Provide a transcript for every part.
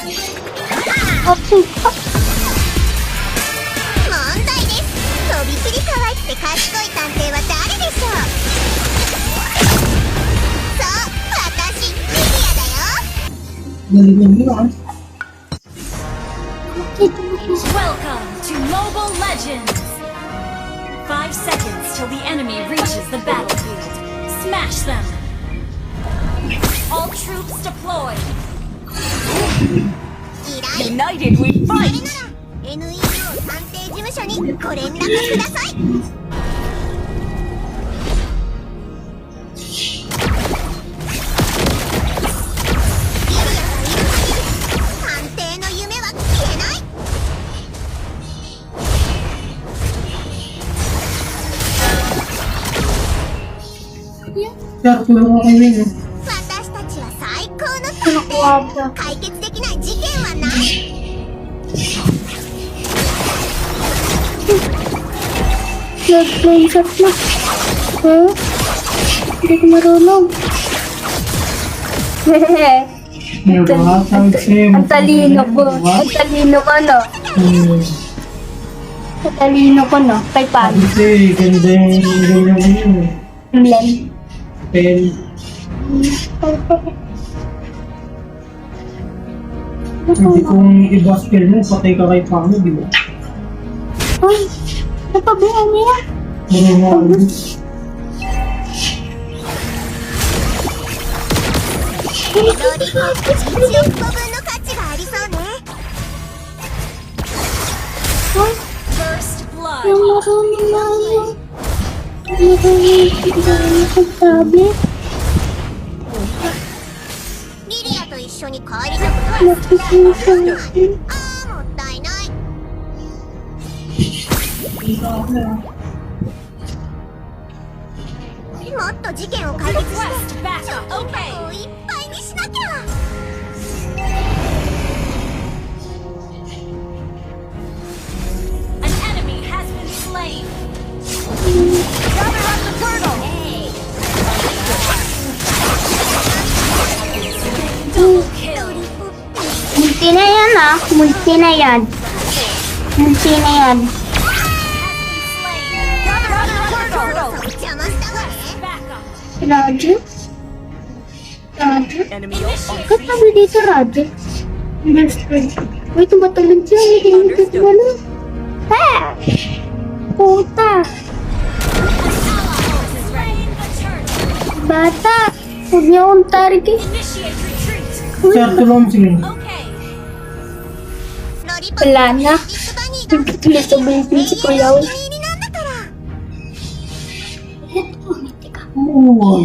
あ、ついた。問題です。とびきり可愛くて賢い探偵は誰でしょう。そう私リリアだよ。 Welcome to Mobile Legends! 5 seconds till the enemy reaches the battlefield. Smash them! All troops deployed! United we それ fight! なら NEO 探偵事務所にご連絡ください。探偵の夢は消えない。 Sir, tulong ako kayo yun. 私たちは最高の探偵。解決できない事件はない。 Nag-screenshot na. Huh? Hindi ko marunong. Diba? Sabi sa'yo, Ang talino ko. Ang talino ko, no? Ang talino ko, no? Kay Pan. Sabi sa'yo, ganda yung ganyan ko yun. Len. Pen. Hindi kung i-baskil mo, patay ka kay Pano, di ba? Uy! Napabihan niya. Ano mo ano?ロリコ1億個分の価値がありそうね。 Uy! First Yung blood! marunong na ano. Marunong nagsabi. リリアと一緒に帰りたくない。 Nakikinig. ああ、もったいない。 もっと事件を解決して Request backup! 貯 Okay! 金をいっぱいにしなきゃ。 An enemy has been slain! Gather up the turtle! Double kill! Multi na yan, ah. Multi na yan. Multi na yan. Gather up the turtle! 邪魔したわね。 Backup! Radyo? Radyo? Enemy Ba't sabi dito radyo? Best friend. Uy, tumatagod siya. Hindi mo ito ano. Ha! Puta! Bata! Huwag niyo akong target. Initiate retreat! Sir, tulong sige. Okay! ロリポ Wala na. ディスバニーが Nagtutuloy sa buhay si 永 Kuya. 遠の君になんだから。 Oo.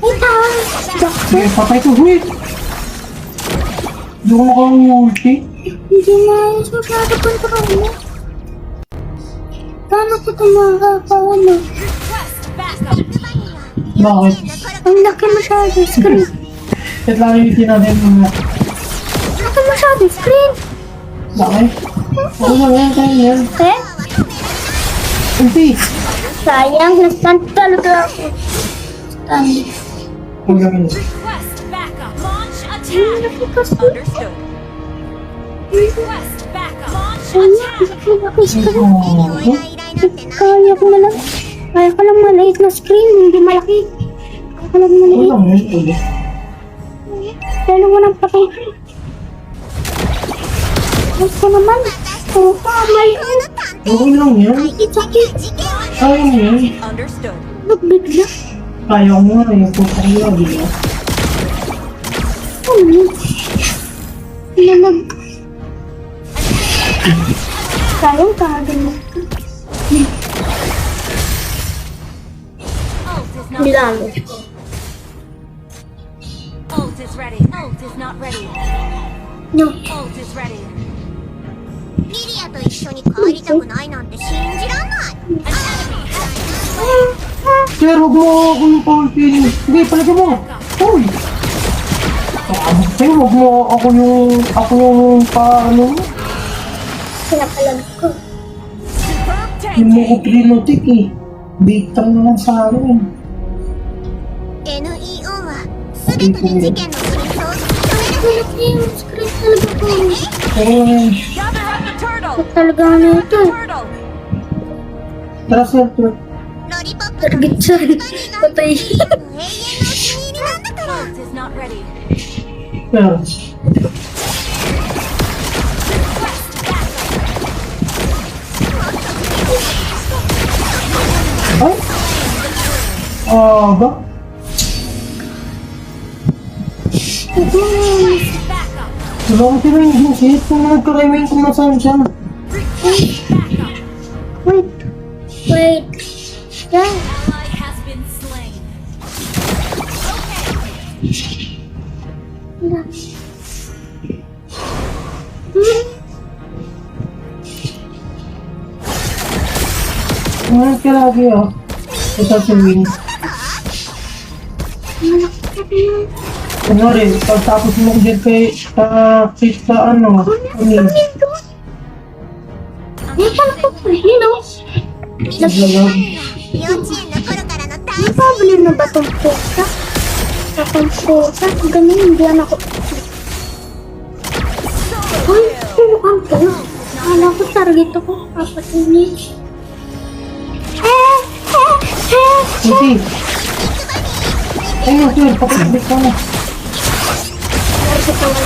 Puta! Sige, patay ko. Wait! Hindi ko maka-ulti. Hindi na yung masyado control mo. Paano ko ito makakaano? Request backup! ディスバニーは Bakit? Ang laki masyado screen. Kahit lang yung natin mga. Laki masyado screen. Bakit? Oo na yan, kaya yan. Eh? Ulti! Sayang, na-stand talaga ako. Stand. Huwag lang yun. Request backup! Launch Ay, attack! nakikas ko. Understood. Request backup! Launch Ay, attack! nakikas ko. 容易な依頼なんてない。 Kaya ko na lang. Kaya ko lang maliit na screen, hindi malaki. Kaya ko lang Oo maliit. lang yun, ulit. Kaya mo nang patay. Gusto naman. Puta, maliit. 探偵 Okay lang yan. 解決できない事件はない。 Kaya mo yan. Understood. Nagbigla. Kaya mo nga yung puta nila, di ba? Ano yun? Nalag. Sayang kagano. Ult is not Bilalo. Ult is ready. Ult is not ready. No. Ult is ready. リリアと一緒に帰りたくないなんて信じらんない。 An enemy has Sir, huwag mo ako yung pa-ulti. Sige, palagay mo. Uy! Sabot sa'yo, huwag mo ako yung pa-ano mo. Pinapalag ko. superb Hindi mo ko tanking. pinotik eh. Bait lang naman sa akin. NEO は全ての事件の真相を突き止める Malaki yung screen talaga ko. Oo. Gather up the turtle. Ito talaga ano ito. Turtle. Tara, Sir. ロリポップ Target siya. Patay. 永遠のお気に入りなんだから Bolt is not ready. Pero, ay? Ba? Back up. Diba kasi rin yung shit kung nagka-remain kung nasaan siya? Back up. Wait. Wait. Yeah. Ally has been slain. Ngayon ka lagi ito si Win. Kunwari, pagtapos mo dyan kay sa ano, Yan pala ko. Yun o. naglalag. 幼稚園の頃からの大好 Napabili na ba itong pusa? Itong pusa? Ganun, hindi ako. Ay, turuan ko. Akala ko target ako. Papatunin. Kasi, ayun sir, pakibig ka na. Target ako.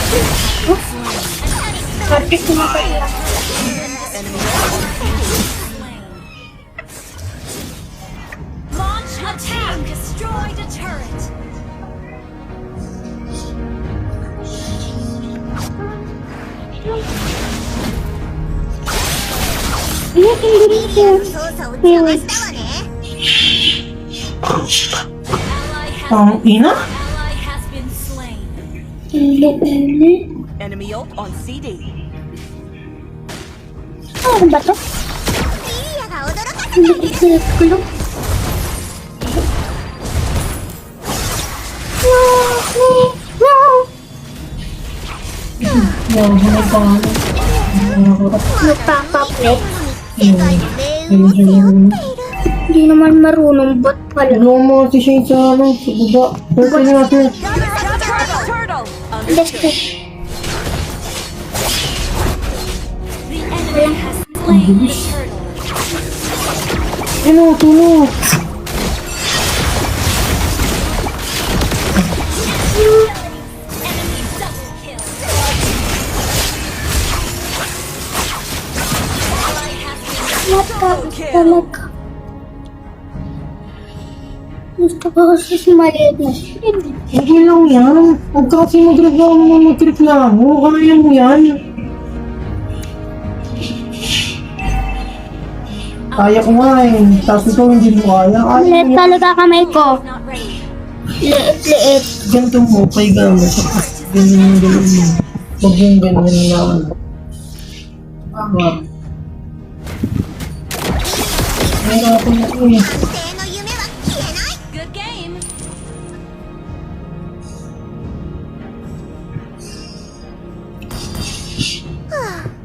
Oh? Target ko na kaya. Launch attack. Destroy the turret. Iya, hindi siya. き操作を邪魔したわね Ally has Ang ina? ally has been slain. Hindi. Enemy ult on CD. Ano ba to? リリアが驚かせて Hindi i-select ko lang. Wow, ano pa nga. Nagpapaplet. 世界の命運を背負っている Hindi naman marunong, ba't pala? Ano mo si Shane sa ano, sa baba. Pwede nga sir. Turtle. Understood. The enemy has slain the turtle. Ano, tulog. Enemy double kill. Ally has been Talaga. Gusto ko kasi si maliit na siya. Okay lang yan. Huwag ka kasi magreklamo ng magreklamo. Kaya mo yan. Kaya ko nga eh. Tapos ikaw hindi mo kaya. Kaya Liit mo yan. talaga kamay ko. not ready. Liit. Ganito mo, kay gamit. Ganyan yung gano'n mo. Huwag yung ganyan lang. Tama. Nahirapan ako eh. 生の夢は消えない Good game.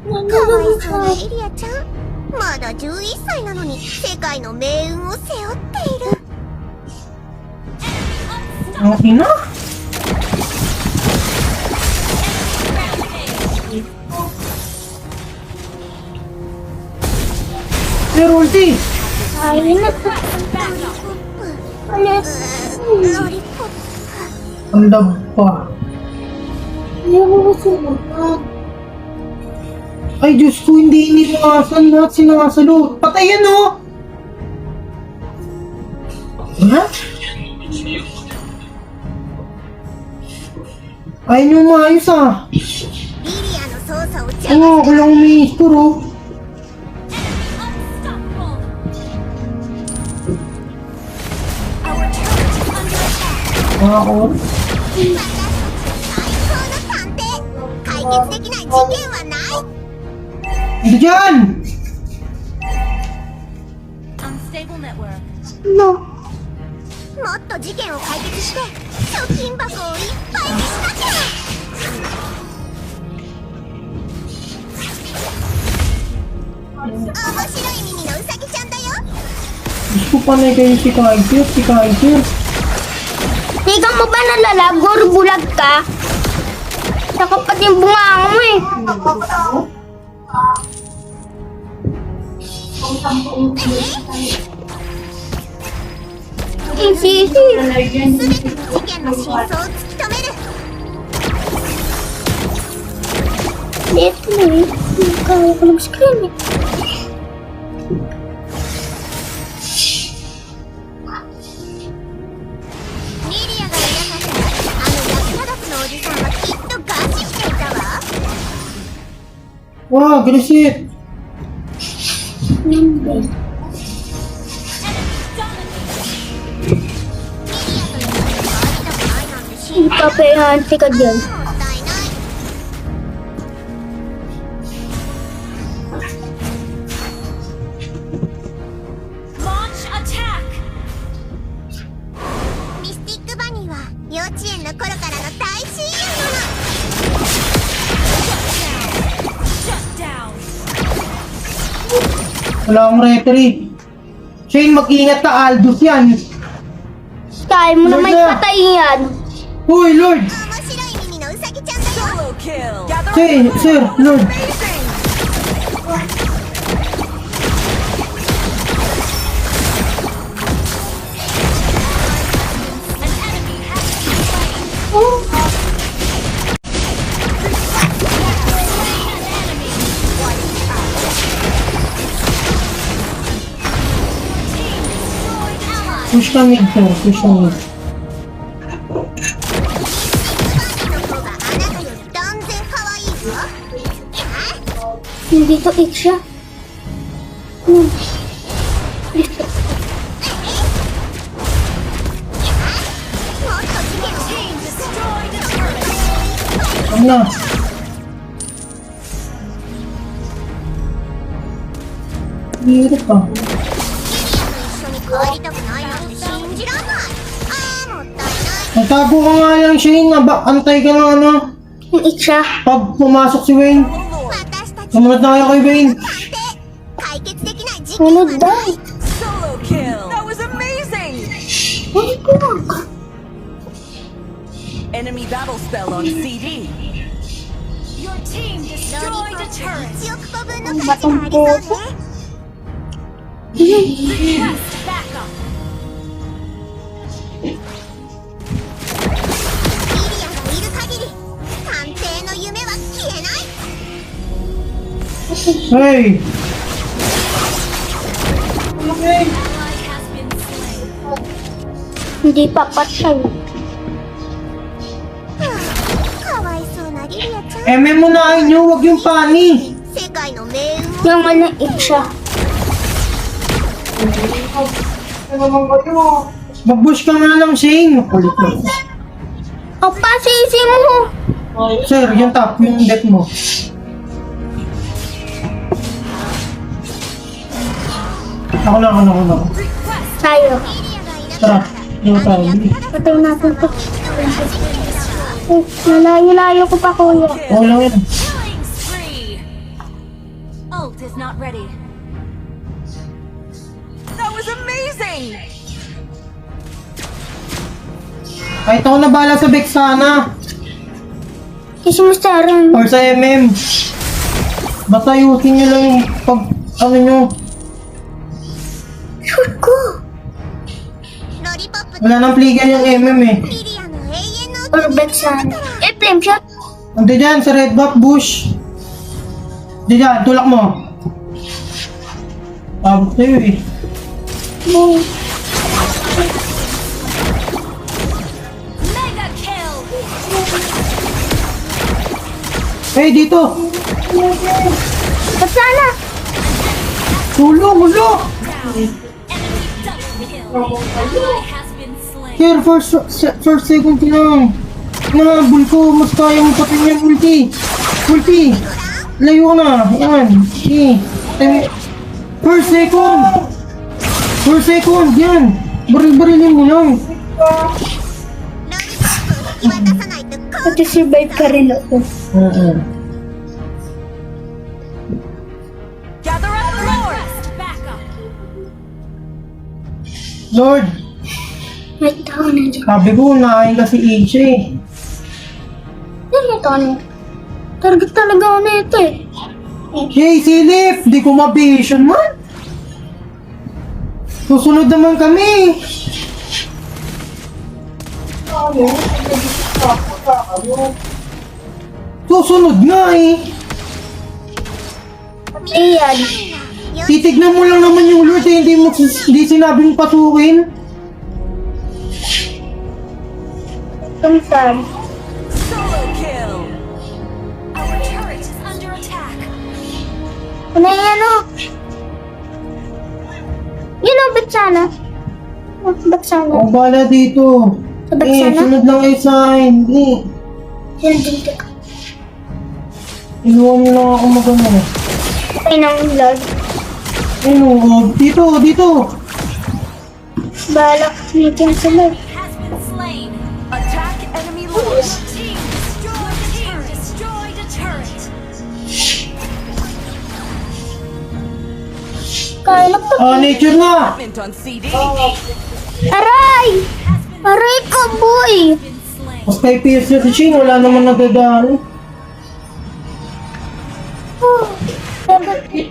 かわいそうなリリアちゃんまだ11歳なのに世界の命運を背負っている Okay na? Pero ulti! Ayun na to. Alis. ロリポップ Ang lag pa. Ayaw ko sumunod. Ay Diyos ko, hindi iniwasan lahat sinasalo. Patay yan o! Ha? Ayaw niyo maayos ah. リリアの操作を邪 Ano, 魔 ako lang umiistor oh. Unstoppable. Our turret is under attack. Ako. 最高の探偵解決できない事件はない Hindi dyan! Unstable network. No. もっと事件を解決して貯金箱をいっぱいにしなきゃ面白い耳のウサギちゃんだよ Gusto pa na kayo si Kaiser, si Kaiser. Ikaw mo ba nalalag or bulag ka? Saka pati yung bunganga mo eh. Easy. 全ての事件の真相を突き止める。 Dito na eh. Kaya ko mag-scream eh. Lilia がいなかったら、あの役立たずのおじさんはきっと餓死していたわ。 Wow, aggressive. Dominated. Ipapayante ka dyan. もったいない。 Launch attack. ミスティックバニーは幼稚園の頃からの大親友なの。 Shut down. Wala akong referee. Shane, mag-ingat ka. Aldous yan. Kaya mo na may Lord na. patay yan. Uy, Lord. 面白い耳のウサギちゃんだよ。 Solo kill. Gather Shane, sir, Lord. Amazing. An enemy has been slain. Push ka mid, sir. Push ka mid. バニーの方があなたより断然可愛いわ。 Hindi to it siya. Dito. もっと事件を Team destroyed a turret. Ano na? Hirap pa. リリアと一緒に帰りたくないなんて信じらんない。ああ、もったいない。 Nagtago ka nga lang, Shane. Antay ka ng ano. Yung it siya. Pag pumasok si Wayne. 私たち Sumunod na kayo kay Wayne. 鑑定解決できない事件 Sunod は daw. ない。 Solo kill. That was amazing. Ay, kumak. Enemy battle spell on CD. Your team ロリ destroyed ポ a ップ turret. 1億個分の価値がありそうね。 Request backup. リリアがいる限り探偵の夢は消えない。 Hey! Ally has been slain. Hindi pa patay. かわいそうなリリアちゃん。 MM mo na kayo, wag yung pani. 世界の命運を Yung ano, it siya. Mag-push ka nga lang, Shane. Kulit na. Opa, sisi mo. Sir, yung top, yung deck mo. Ako na. Request Tayo. リリアがいな Tara, かったら yung tayo. Patay natin to. 人が Oh, nalayo-layo ko pa, kuya. Okay lang yan. killing spree. Ult is not ready. That was amazing. Kahit ako na bala sa Bex sana. Kasi mo Sharon. Or sa MM. Basta ayusin nyo lang yung pag, ano nyo. Shoot ko. ロリポップ Wala nang pligan yung MM eh. リリアの永遠の Or bet sana. Eh, flame shot. Ante dyan, sa red buff bush. Ante dyan, tulak mo. Tabot sa'yo eh. No. Mega kill. Hey, dito! Ba't sana? Tulong, ulo! Enemy double kill. Ally has been slain. Sir, first second ka lang. Nahabol ko, mas kaya mo pa yung ulti. Ulti! Layo ka na, yan. Okay. First second, yan. Baril-barilin mo lang. ロリポップを引き渡さないとこ Pati survive ka rin ako. Oo. Gather up the Lord. Request backup. Lord, May tao na dyan. sabi ko, nakain ka si Isha eh. Ano ito? Target talaga ako na ito eh. Hey, silip! Di ko ma-vision man! Susunod naman kami! Susunod nga eh! Ayan. Titignan mo lang naman yung Lord eh, hindi sinabing pasukin. Itong saan. Solo kill. Our turret is under attack. Ano yan o? Yun o, ba't sana? Ba't sana? Ako bala dito. Ba't Eh, sana? sunod lang kayo sa akin. Eh, Yun dito. inuwan mo lang ako magano. Ay, nang Lord. Ayun oh, dito! Bahala. Meeting sila. Has been slain. Attack enemy lord. Team destroyed a turret. Kaya lang to. Ah, nature nga! Mint on CD. Aray! Aray ko, boy! Been slain. Mas kay Pierce si Shane, wala naman nadadaan.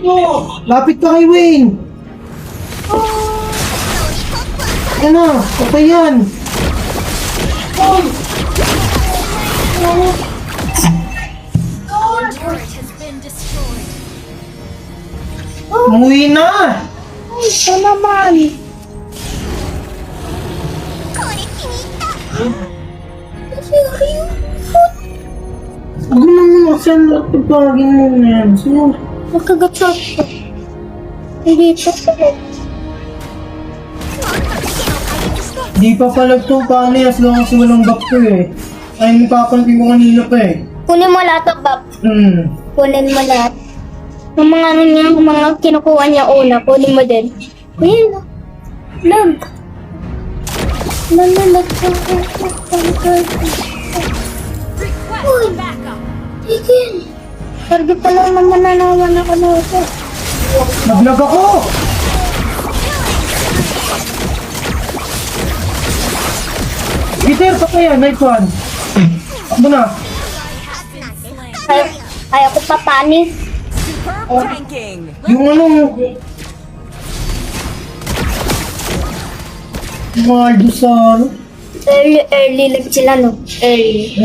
Oh, Lapit ka kay Wayne! Yan na, patay yan! Our turret has been destroyed. Umuwi na! Ay, ito naman. これ気に入った Sabi naman kasi ang pagpagin mo na yan. Sino? Nakagat ko. Hindi ito. もっと手を回復して Di pa pala itong paano as long as walang back to eh. Ay, makakampi mo kanina pa eh. Kunin mo lahat ng bab. Kunin mo lahat. Yung mga ano niya, yung mga kinukuha niya una, kunin mo din. Kunin mo. Lag. Lag. Request backup. Tigil. Target pa lang naman nanawan ako na ito. Naglag ako! Peter, patay yan, knife one. Takbo na. なんて不可 Kaya, kaya ko papanis. Superb ranking. Yung ano... Maldo sa ano? Early lang sila, no? Early.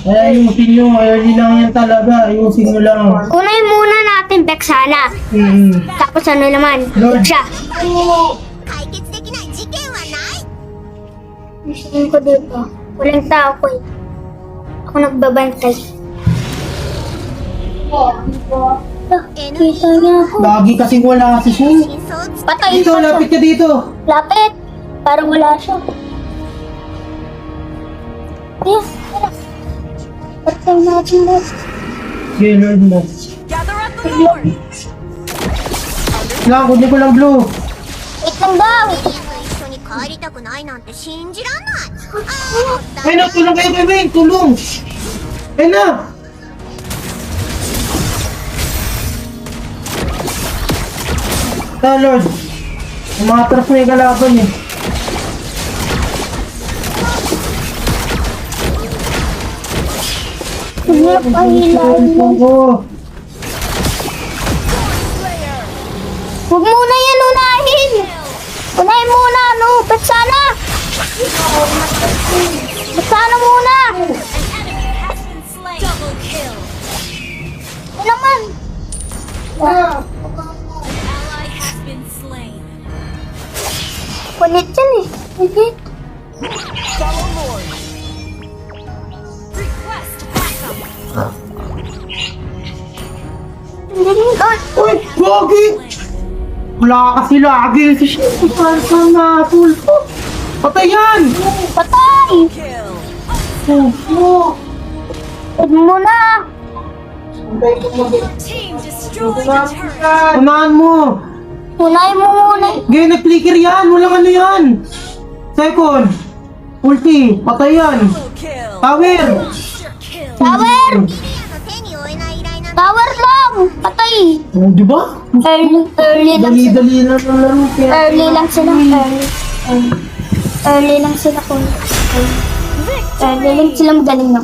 Ayusin nyo, early lang yan talaga. Ayusin mo lang. Kunin muna natin Vexana. Tapos ano naman? Lord. Siya. 解決できない事件はない Isipin ko dito. Walang tao ko eh. Ako nagbabantay. Kita niya ako. Lagi kasi wala si Shane. 真相をつ Patayin Dito, pa siya. lapit ka dito. Lapit. Parang wala siya. Ayan, tara. Patay natin na. Okay, Lord mo. Gather at the Lord. Lang, kunin ko lang blue. Wait lang daw. と一緒に帰りたくないなんて信じらんないああ Ay na, tulong kayo kay Wayne, tulong. Ay na. Ta, Lord. Umatras na yung kalaban eh. Pinapahilan mo. Oo. Huwag muna yan unahin. Unahin muna, no? Vexana. Vexana muna. An enemy has been slain. Double kill. Ano naman? Ally has been slain. Kunit yan eh. Kunit. Follow Lord. Request backup. Hindi rin God. Uy, Gogi! Wala kasi lagi si Shane. Saan ka na, tulpo? Patay yan! Patay. Kill. Tulpo! Huwag muna. Team destroyed a turret. Unahan mo! Unahin mo muna. Gaya, nag-flicker yan! Walang ano yan! Second! Ulti! Patay yan! Double kill. Tower! Monster kill. Tower. リリアの手に負えない依頼なんて Tower lang. Patay. Oh, di ba? Early lang sila. Dali-dali na lang laro. Early lang sila. Early lang sila kung. Early lang sila magaling na.